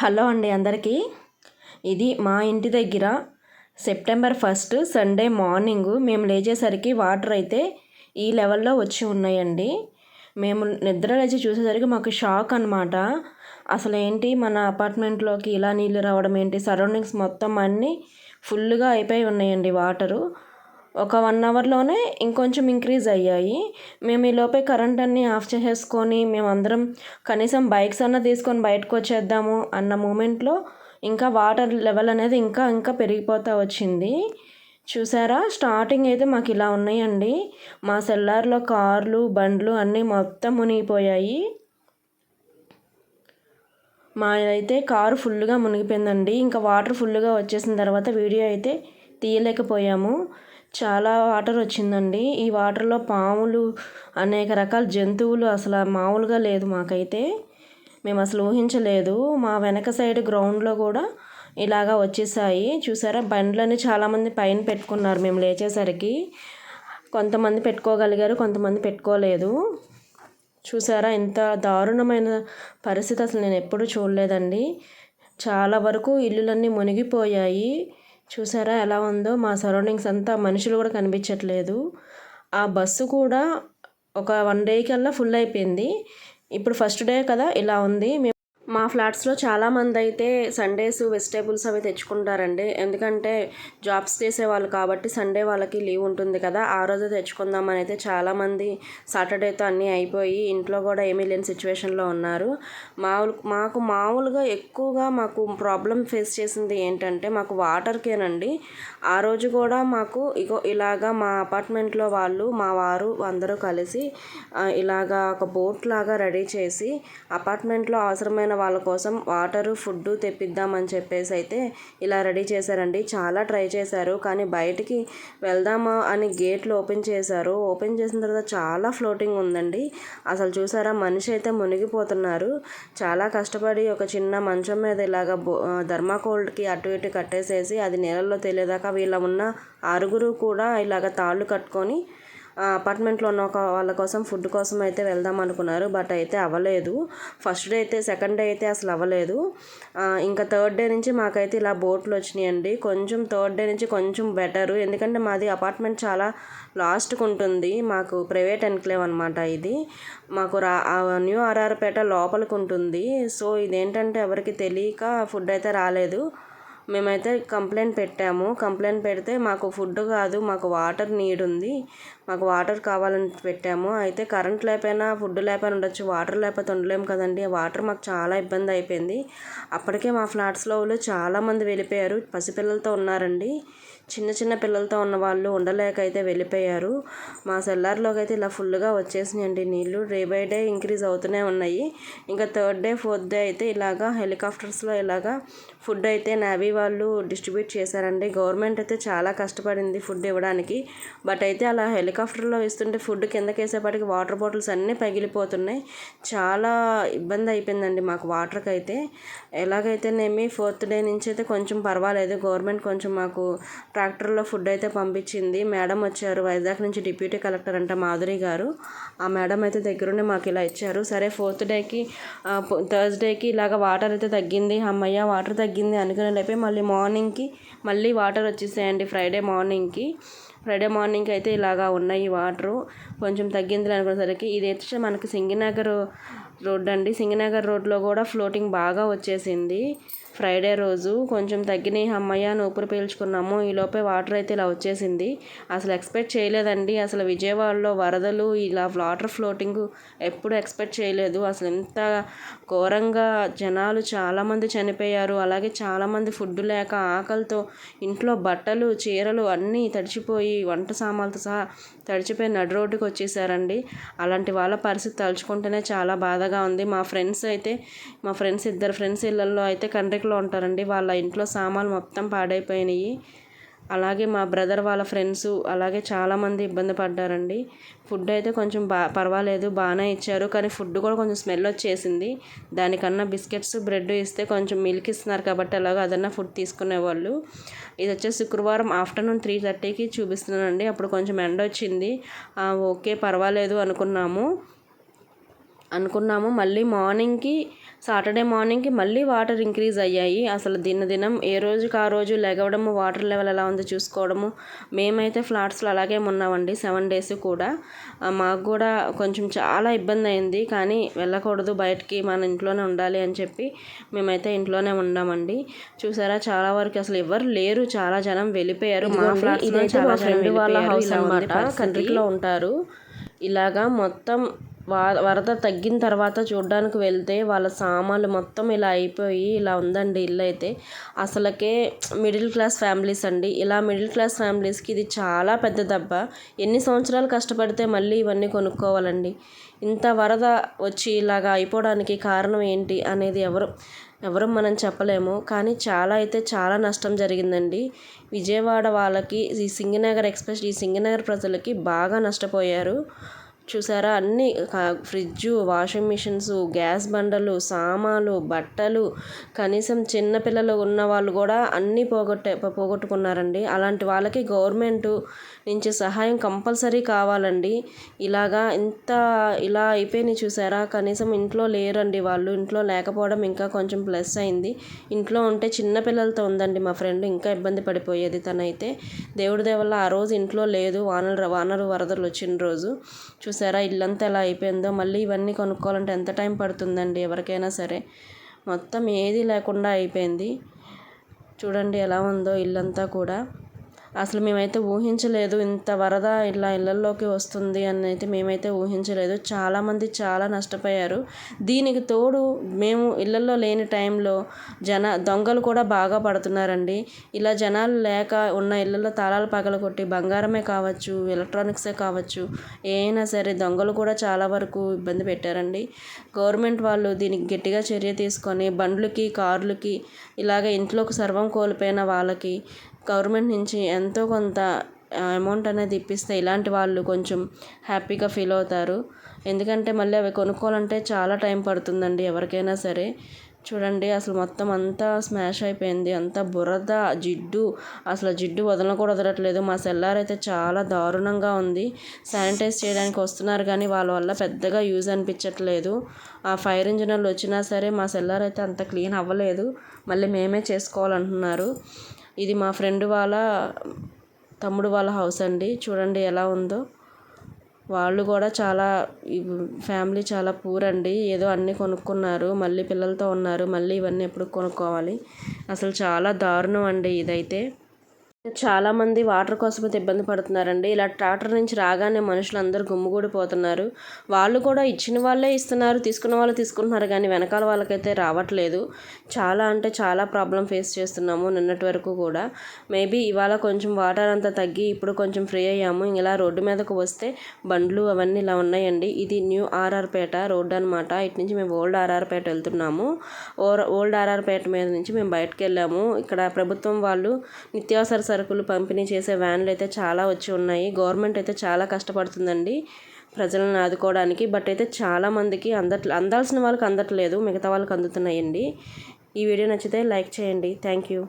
Hello అండి అందరికీ. ఇది మా ఇంటి దగ్గర సెప్టెంబర్ 1 సండే మార్నింగు మేము లేచేసరికి వాటర్ అయితే ఈ లెవెల్లో వచ్చి ఉన్నాయండి. మేము నిద్ర లేచి చూసేసరికి మాకు షాక్ అనమాట. అసలు ఏంటి మన అపార్ట్మెంట్లోకి ఇలా నీళ్ళు రావడం ఏంటి, సరౌండింగ్స్ మొత్తం అన్నీ ఫుల్గా అయిపోయి ఉన్నాయండి వాటరు. ఒక 1 అవర్లోనే ఇంకొంచెం ఇంక్రీజ్ అయ్యాయి. మేము ఈలోపే కరెంట్ అన్నీ ఆఫ్ చేసేసుకొని మేమందరం కనీసం బైక్స్ అన్నా తీసుకొని బయటకు వచ్చేద్దాము అన్న మూమెంట్లో ఇంకా వాటర్ లెవెల్ అనేది ఇంకా ఇంకా పెరిగిపోతూ వచ్చింది. చూసారా, స్టార్టింగ్ అయితే మాకు ఇలా ఉన్నాయండి. మా సెల్లార్లో కార్లు బండ్లు అన్నీ మొత్తం మునిగిపోయాయి. మా అయితే కారు ఫుల్గా మునిగిపోయిందండి. ఇంకా వాటర్ ఫుల్గా వచ్చేసిన తర్వాత వీడియో అయితే తీయలేకపోయాము. చాలా వాటర్ వచ్చిందండి. ఈ వాటర్లో పాములు, అనేక రకాల జంతువులు అసలు మామూలుగా లేదు మాకైతే. మేము అసలు ఊహించలేదు. మా వెనక సైడ్ గ్రౌండ్లో కూడా ఇలాగా వచ్చేసాయి. చూసారా, బండ్లని చాలామంది పైన పెట్టుకున్నారు మేము లేచేసరికి. కొంతమంది పెట్టుకోగలిగారు, కొంతమంది పెట్టుకోలేదు. చూసారా, ఇంత దారుణమైన పరిస్థితి అసలు నేను ఎప్పుడూ చూడలేదండి. చాలా వరకు ఇల్లులన్నీ మునిగిపోయాయి. చూసారా ఎలా ఉందో, మా సరౌండింగ్స్ అంతా మనుషులు కూడా కనిపించట్లేదు. ఆ బస్సు కూడా ఒక 1 డే కల్లా ఫుల్ అయిపోయింది. ఇప్పుడు ఫస్ట్ డే కదా ఇలా ఉంది. మా ఫ్లాట్స్లో చాలామంది అయితే సండేస్ వెజిటేబుల్స్ అవి తెచ్చుకుంటారండి. ఎందుకంటే జాబ్స్ చేసేవాళ్ళు కాబట్టి సండే వాళ్ళకి లీవ్ ఉంటుంది కదా, ఆ రోజు తెచ్చుకుందామని అయితే చాలామంది సాటర్డేతో అన్నీ అయిపోయి ఇంట్లో కూడా ఏమీ లేని సిచ్యువేషన్లో ఉన్నారు. మాకు మామూలుగా ఎక్కువగా మాకు ప్రాబ్లం ఫేస్ చేసింది ఏంటంటే మాకు వాటర్కేనండి. ఆ రోజు కూడా మాకు ఇలాగా మా అపార్ట్మెంట్లో వాళ్ళు, మా వారు అందరూ కలిసి ఇలాగా ఒక బోట్ లాగా రెడీ చేసి అపార్ట్మెంట్లో అవసరమైన వాళ్ళ కోసం వాటరు ఫుడ్ తెప్పిద్దామని చెప్పేసి అయితే ఇలా రెడీ చేశారండి. చాలా ట్రై చేశారు కానీ బయటికి వెళ్దామా అని గేట్లు ఓపెన్ చేశారు. ఓపెన్ చేసిన తర్వాత చాలా ఫ్లోటింగ్ ఉందండి. అసలు చూసారా, మనిషి అయితే మునిగిపోతున్నారు. చాలా కష్టపడి ఒక చిన్న మంచం మీద ఇలాగ థర్మాకోల్డ్కి అటు ఇటు కట్టేసేసి అది నీళ్ళల్లో తెలియదాకా వీళ్ళ ఉన్న 6 కూడా ఇలాగ తాళ్ళు కట్టుకొని అపార్ట్మెంట్లో ఉన్న వాళ్ళ కోసం ఫుడ్ కోసం అయితే వెళ్దాం అనుకున్నారు. బట్ అయితే అవ్వలేదు. ఫస్ట్ డే అయితే, సెకండ్ డే అయితే అసలు అవ్వలేదు. ఇంకా థర్డ్ డే నుంచి మాకైతే ఇలా బోట్లు వచ్చినాయండి. కొంచెం థర్డ్ డే నుంచి కొంచెం బెటరు. ఎందుకంటే మాది అపార్ట్మెంట్ చాలా లాస్ట్కి ఉంటుంది. మాకు ప్రైవేట్ ఎన్క్లేవ్ అనమాట ఇది. మాకు న్యూ ఆర్ఆర్పేట లోపలికి ఉంటుంది. సో ఇదేంటంటే ఎవరికి తెలియక ఫుడ్ అయితే రాలేదు. మేమైతే కంప్లైంట్ పెట్టాము. కంప్లైంట్ పెడితే మాకు ఫుడ్ కాదు, మాకు వాటర్ నీడ్ ఉంది, మాకు వాటర్ కావాలని పెట్టాము. అయితే కరెంట్ లేకపోయినా ఫుడ్ లేకపోయినా ఉండొచ్చు, వాటర్ లేకపోతే ఉండలేము కదండి. వాటర్ మాకు చాలా ఇబ్బంది అయిపోయింది. అప్పటికే మా ఫ్లాట్స్లో వాళ్ళు చాలామంది వెళ్ళిపోయారు. పసిపిల్లలతో ఉన్నారండి. చిన్న చిన్న పిల్లలతో ఉన్న వాళ్ళు ఉండలేక అయితే వెళ్ళిపోయారు. మా సెల్లార్లోకి అయితే ఇలా ఫుల్గా వచ్చేసినాయండి నీళ్ళు. డే బై డే ఇంక్రీజ్ అవుతూనే ఉన్నాయి. ఇంకా థర్డ్ డే ఫోర్త్ డే అయితే ఇలాగా హెలికాప్టర్స్లో ఇలాగా ఫుడ్ అయితే నేవీ వాళ్ళు డిస్ట్రిబ్యూట్ చేశారండి. గవర్నమెంట్ అయితే చాలా కష్టపడింది ఫుడ్ ఇవ్వడానికి. బట్ అయితే అలా హెలికాప్టర్లో ఇస్తుంటే ఫుడ్ కిందకి వేసేపాటికి వాటర్ బాటిల్స్ అన్నీ పగిలిపోతున్నాయి. చాలా ఇబ్బంది అయిపోయిందండి మాకు వాటర్కి అయితే. ఎలాగైతేనేమి ఫోర్త్ డే నుంచి అయితే కొంచెం పర్వాలేదు. గవర్నమెంట్ కొంచెం మాకు ట్రాక్టర్లో ఫుడ్ అయితే పంపించింది. మేడం వచ్చారు, వైజాగ్ నుంచి డిప్యూటీ కలెక్టర్ అంట మాధురి గారు. ఆ మేడం అయితే దగ్గరుండి మాకు ఇలా ఇచ్చారు. సరే ఫోర్త్ డేకి థర్స్డేకి ఇలాగ వాటర్ అయితే తగ్గింది. అమ్మయ్య వాటర్ తగ్గింది అనుకునే లేపే మళ్ళీ మార్నింగ్కి మళ్ళీ వాటర్ వచ్చేసాయండి. ఫ్రైడే మార్నింగ్కి అయితే ఇలాగా ఉన్నాయి వాటరు. కొంచెం తగ్గింది అనుకునేసరికి ఇది వచ్చి మనకి సింగినగర్ రోడ్ అండి. సింగినగర్ రోడ్లో కూడా ఫ్లోటింగ్ బాగా వచ్చేసింది. ఫ్రైడే రోజు కొంచెం తగ్గినాయి. అమ్మయ్య ఊపిరి పీల్చుకున్నాము. ఈలోపే వాటర్ అయితే ఇలా వచ్చేసింది. అసలు ఎక్స్పెక్ట్ చేయలేదండి. అసలు విజయవాడలో వరదలు ఇలా వాటర్ ఫ్లోటింగ్ ఎప్పుడు ఎక్స్పెక్ట్ చేయలేదు. అసలు ఎంత ఘోరంగా జనాలు చాలామంది చనిపోయారు. అలాగే చాలామంది ఫుడ్ లేక ఆకలితో ఇంట్లో బట్టలు చీరలు అన్నీ తడిచిపోయి వంట సామాన్లతో సహా తడిచిపోయి నడి రోడ్డుకి వచ్చేసారండి. అలాంటి వాళ్ళ పరిస్థితి తలుచుకుంటేనే చాలా బాధగా ఉంది. మా ఫ్రెండ్స్ ఇద్దరు ఫ్రెండ్స్ ఇళ్ళల్లో అయితే కండ్రికలో ఉంటారండి. వాళ్ళ ఇంట్లో సామాన్లు మొత్తం పాడైపోయినాయి. అలాగే మా బ్రదర్ వాళ్ళ ఫ్రెండ్స్ అలాగే చాలామంది ఇబ్బంది పడ్డారండి. ఫుడ్ అయితే కొంచెం పర్వాలేదు, బాగానే ఇచ్చారు. కానీ ఫుడ్ కూడా కొంచెం స్మెల్ వచ్చేసింది. దానికన్నా బిస్కెట్స్ బ్రెడ్ ఇస్తే కొంచెం మిల్క్ ఇస్తున్నారు కాబట్టి అలాగా అదన్నా ఫుడ్ తీసుకునేవాళ్ళు. ఇది వచ్చేసి శుక్రవారం ఆఫ్టర్నూన్ 3:30కి చూపిస్తున్నానండి. అప్పుడు కొంచెం ఎండ వచ్చింది. ఓకే పర్వాలేదు అనుకున్నాము. అనుకున్నాము. మళ్ళీ సాటర్డే మార్నింగ్కి మళ్ళీ వాటర్ ఇంక్రీజ్ అయ్యాయి. అసలు దినం ఏ రోజుకి ఆ రోజు లెగవడము, వాటర్ లెవెల్ ఎలా ఉందో చూసుకోవడము. మేమైతే ఫ్లాట్స్లో అలాగే ఉన్నామండి 7 days కూడా. మాకు కూడా కొంచెం చాలా ఇబ్బంది అయింది. కానీ వెళ్ళకూడదు బయటికి, మన ఇంట్లోనే ఉండాలి అని చెప్పి మేమైతే ఇంట్లోనే ఉన్నామండి. చూసారా, చాలా వరకు అసలు ఎవరు లేరు, చాలా జనం వెళ్ళిపోయారు. మా ఫ్లాట్స్లో చాలా జనం వెళ్ళిపోయారు. ఇలా ఉంది కంట్రీలో ఉంటారు. ఇలాగా మొత్తం వరద తగ్గిన తర్వాత చూడ్డానికి వెళ్తే వాళ్ళ సామాన్లు మొత్తం ఇలా అయిపోయి ఇలా ఉందండి ఇల్లు అయితే. అసలకే మిడిల్ క్లాస్ ఫ్యామిలీస్ అండి. ఇలా మిడిల్ క్లాస్ ఫ్యామిలీస్కి ఇది చాలా పెద్ద దెబ్బ. ఎన్ని సంవత్సరాలు కష్టపడితే మళ్ళీ ఇవన్నీ కొనుక్కోవాలండి. ఇంత వరద వచ్చి ఇలాగా అయిపోవడానికి కారణం ఏంటి అనేది ఎవరు మనం చెప్పలేము. కానీ చాలా నష్టం జరిగిందండి. విజయవాడ వాళ్ళకి, ఈ సింగనగర్ ప్రజలకి బాగా నష్టపోయారు. చూసారా, అన్నీ ఫ్రిడ్జు, వాషింగ్ మిషన్స్, గ్యాస్ బండలు, సామాన్లు, బట్టలు, కనీసం చిన్నపిల్లలు ఉన్న వాళ్ళు కూడా అన్నీ పోగొట్టుకున్నారండి. అలాంటి వాళ్ళకి గవర్నమెంట్ నుంచి సహాయం కంపల్సరీ కావాలండి. ఇలా అయిపోయినాయి చూసారా. కనీసం ఇంట్లో లేరండి వాళ్ళు. ఇంట్లో లేకపోవడం ఇంకా కొంచెం ప్లస్ అయింది. ఇంట్లో ఉంటే చిన్నపిల్లలతో ఉందండి మా ఫ్రెండ్, ఇంకా ఇబ్బంది పడిపోయేది తనైతే. దేవుడి దయ వల్ల ఆ రోజు ఇంట్లో లేదు, వరదలు వచ్చిన రోజు. చూసారా ఇల్లంతా ఎలా అయిపోయిందో. మళ్ళీ ఇవన్నీ కొనుక్కోవాలంటే ఎంత టైం పడుతుందండి ఎవరికైనా సరే. మొత్తం ఏది లేకుండా అయిపోయింది. చూడండి ఎలా ఉందో ఇల్లంతా కూడా. అసలు మేమైతే ఊహించలేదు ఇంత వరద ఇలా ఇళ్ళల్లోకి వస్తుంది అని అయితే మేమైతే ఊహించలేదు. చాలామంది చాలా నష్టపోయారు. దీనికి తోడు మేము ఇళ్ళల్లో లేని టైంలో దొంగలు కూడా బాగా పడుతున్నారండి. ఇలా జనాలు లేక ఉన్న ఇళ్ళల్లో తాళాలు పగలగొట్టి బంగారమే కావచ్చు, ఎలక్ట్రానిక్సే కావచ్చు, ఏమైనా సరే దొంగలు కూడా చాలా వరకు ఇబ్బంది పెట్టారండి. గవర్నమెంట్ వాళ్ళు దీనికి గట్టిగా చర్య తీసుకొని బండ్లకి, కార్లకి, ఇలాగ ఇంట్లోకి సర్వం కోల్పోయిన వాళ్ళకి గవర్నమెంట్ నుంచి ఎంతో కొంత అమౌంట్ అనేది ఇప్పిస్తే ఇలాంటి వాళ్ళు కొంచెం హ్యాపీగా ఫీల్ అవుతారు. ఎందుకంటే మళ్ళీ అవి కొనుక్కోవాలంటే చాలా టైం పడుతుందండి ఎవరికైనా సరే. చూడండి అసలు మొత్తం అంతా స్మాష్ అయిపోయింది. అంతా బురద, జిడ్డు, అసలు జిడ్డు కూడా వదలట్లేదు. మా సెల్లార్ అయితే చాలా దారుణంగా ఉంది. శానిటైజ్ చేయడానికి వస్తున్నారు కానీ వాళ్ళ వల్ల పెద్దగా యూజ్ అనిపించట్లేదు. ఆ ఫైర్ ఇంజిన్ వాళ్ళు వచ్చినా సరే మా సెల్లార్ అయితే అంత క్లీన్ అవ్వలేదు. మళ్ళీ మేమే చేసుకోవాలంటున్నారు. ఇది మా ఫ్రెండ్ వాళ్ళ తమ్ముడు వాళ్ళ హౌస్ అండి. చూడండి ఎలా ఉందో. వాళ్ళు కూడా ఫ్యామిలీ చాలా పూర్ అండి. ఏదో అన్నీ కొనుక్కున్నారు, మళ్ళీ పిల్లలతో ఉన్నారు. మళ్ళీ ఇవన్నీ ఎప్పుడు కొనుక్కోవాలి. అసలు చాలా దారుణం అండి ఇదైతే. చాలామంది వాటర్ కోసం అయితే ఇబ్బంది పడుతున్నారండి. ఇలా ట్రాక్టర్ నుంచి రాగానే మనుషులు అందరూ గుమ్మిగూడిపోతున్నారు. వాళ్ళు కూడా ఇచ్చిన వాళ్ళే ఇస్తున్నారు, తీసుకున్న వాళ్ళు తీసుకుంటున్నారు కానీ వెనకాల వాళ్ళకైతే రావట్లేదు. చాలా ప్రాబ్లం ఫేస్ చేస్తున్నాము నిన్నటి వరకు కూడా. మేబీ ఇవాళ కొంచెం వాటర్ అంతా తగ్గి ఇప్పుడు కొంచెం ఫ్రీ అయ్యాము. ఇలా రోడ్డు మీదకు వస్తే బండ్లు అవన్నీ ఇలా ఉన్నాయండి. ఇది న్యూ ఆర్ఆర్పేట రోడ్డు అనమాట. ఇటు నుంచి మేము ఓల్డ్ ఆర్ఆర్పేట వెళ్తున్నాము. ఓల్డ్ ఆర్ఆర్పేట మీద నుంచి మేము బయటకు వెళ్ళాము. ఇక్కడ ప్రభుత్వం వాళ్ళు నిత్యావసర సరుకులు పంపిణీ చేసే వ్యాన్లు అయితే చాలా వచ్చి ఉన్నాయి. గవర్నమెంట్ అయితే చాలా కష్టపడుతుందండి ప్రజలను ఆదుకోవడానికి. బట్ అయితే చాలామందికి అందాల్సిన వాళ్ళకి అందట్లేదు, మిగతా వాళ్ళకి అందుతున్నాయండి. ఈ వీడియో నచ్చితే లైక్ చేయండి. Thank you.